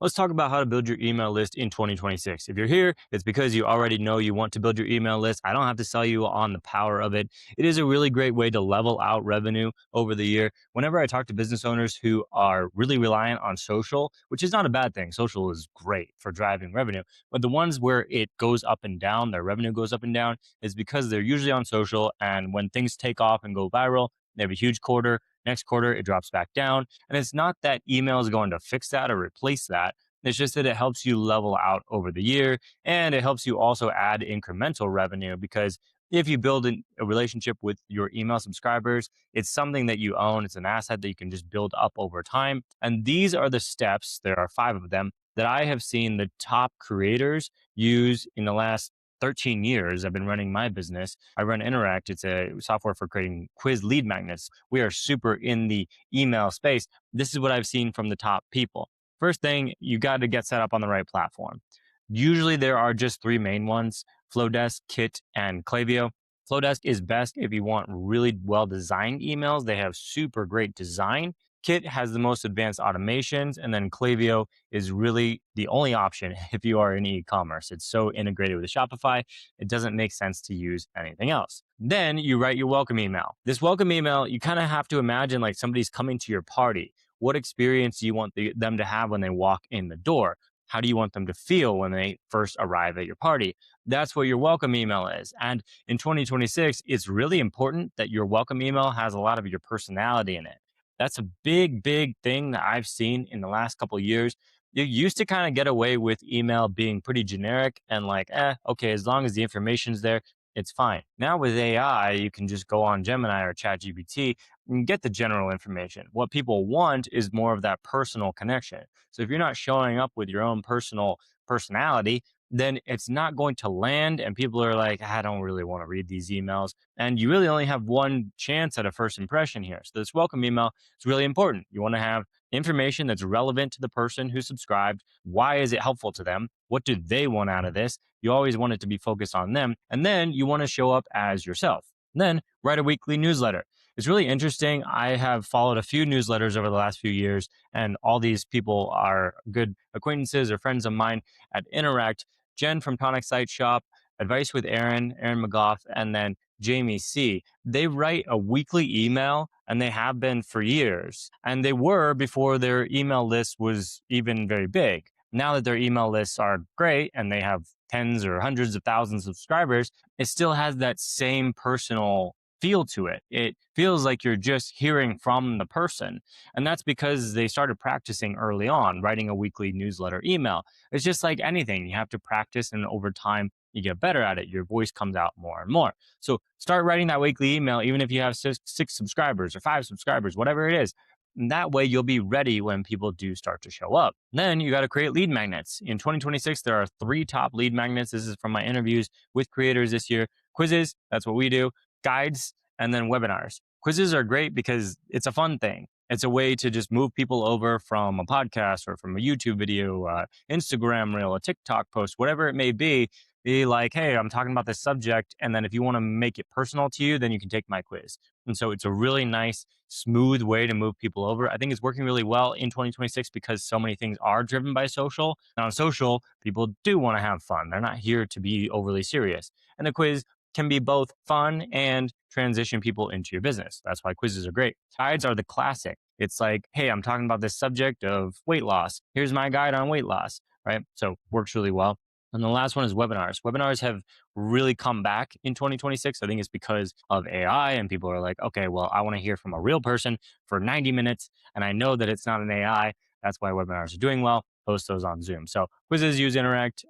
Let's talk about how to build your email list in 2026. If you're here, it's because you already know you want to build your email list. I don't have to sell you on the power of it. It is a really great way to level out revenue over the year. Whenever I talk to business owners who are really reliant on social, which is not a bad thing, social is great for driving revenue, but the ones where it goes up and down, their revenue goes up and down, is because they're usually on social. And when things take off and go viral, they have a huge quarter. Next quarter, it drops back down. And it's not that email is going to fix that or replace that. It's just that it helps you level out over the year, and it helps you also add incremental revenue because if you build a relationship with your email subscribers, it's something that you own. It's an asset that you can just build up over time. And these are the steps, there are five of them, that I have seen the top creators use in the last 13 years. I've been running my business. I run Interact. It's a software for creating quiz lead magnets. We are super in the email space. This is what I've seen from the top people. First thing, you got to get set up on the right platform. Usually there are just three main ones: Flowdesk, Kit, and Klaviyo. Flowdesk is best if you want really well designed emails. They have super great design. Kit has the most advanced automations, and then Klaviyo is really the only option if you are in e-commerce. It's so integrated with Shopify, it doesn't make sense to use anything else. Then you write your welcome email. This welcome email, you kind of have to imagine like somebody's coming to your party. What experience do you want them to have when they walk in the door? How do you want them to feel when they first arrive at your party? That's what your welcome email is. And in 2026, it's really important that your welcome email has a lot of your personality in it. That's a big, big thing that I've seen in the last couple of years. You used to kind of get away with email being pretty generic and like, okay, as long as the information's there, it's fine. Now with AI, you can just go on Gemini or ChatGPT and get the general information. What people want is more of that personal connection. So if you're not showing up with your own personal personality, then it's not going to land. And people are like, I don't really want to read these emails. And you really only have one chance at a first impression here. So this welcome email is really important. You want to have information that's relevant to the person who subscribed. Why is it helpful to them? What do they want out of this? You always want it to be focused on them. And then you want to show up as yourself. And then write a weekly newsletter. It's really interesting. I have followed a few newsletters over the last few years, and all these people are good acquaintances or friends of mine at Interact. Jen from Tonic Site Shop, Advice with Aaron McGough, and then Jamie C. They write a weekly email, and they have been for years. And they were before their email list was even very big. Now that their email lists are great and they have tens or hundreds of thousands of subscribers, it still has that same personal feel to it. It feels like you're just hearing from the person. And that's because they started practicing early on, writing a weekly newsletter email. It's just like anything. You have to practice, and over time, you get better at it. Your voice comes out more and more. So start writing that weekly email, even if you have six subscribers or five subscribers, whatever it is. And that way, you'll be ready when people do start to show up. Then you got to create lead magnets. In 2026, there are three top lead magnets. This is from my interviews with creators this year. Quizzes, that's what we do. Guides, and then webinars. Quizzes are great because it's a fun thing. It's a way to just move people over from a podcast or from a YouTube video, Instagram reel, a TikTok post, whatever it may be. Be like, hey, I'm talking about this subject. And then if you want to make it personal to you, then you can take my quiz. And so it's a really nice, smooth way to move people over. I think it's working really well in 2026 because so many things are driven by social. And on social, people do want to have fun. They're not here to be overly serious. And the quiz can be both fun and transition people into your business. That's why quizzes are great. Guides are the classic. It's like, hey, I'm talking about this subject of weight loss. Here's my guide on weight loss, right? So works really well. And the last one is webinars. Webinars have really come back in 2026. I think it's because of AI, and people are like, okay, well, I want to hear from a real person for 90 minutes. And I know that it's not an AI. That's why webinars are doing well. Post those on Zoom. So quizzes use Interact.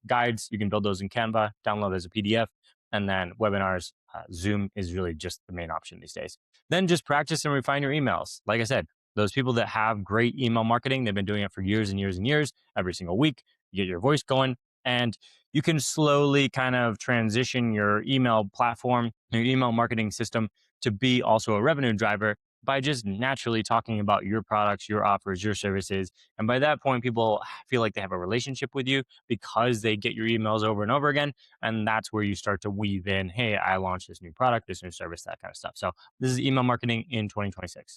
Guides, you can build those in Canva, download as a PDF. And then webinars, Zoom is really just the main option these days. Then just practice and refine your emails. Like I said, those people that have great email marketing, they've been doing it for years and years and years, every single week. You get your voice going, and you can slowly kind of transition your email platform, your email marketing system to be also a revenue driver by just naturally talking about your products, your offers, your services. And by that point, people feel like they have a relationship with you because they get your emails over and over again. And that's where you start to weave in, hey, I launched this new product, this new service, that kind of stuff. So this is email marketing in 2026.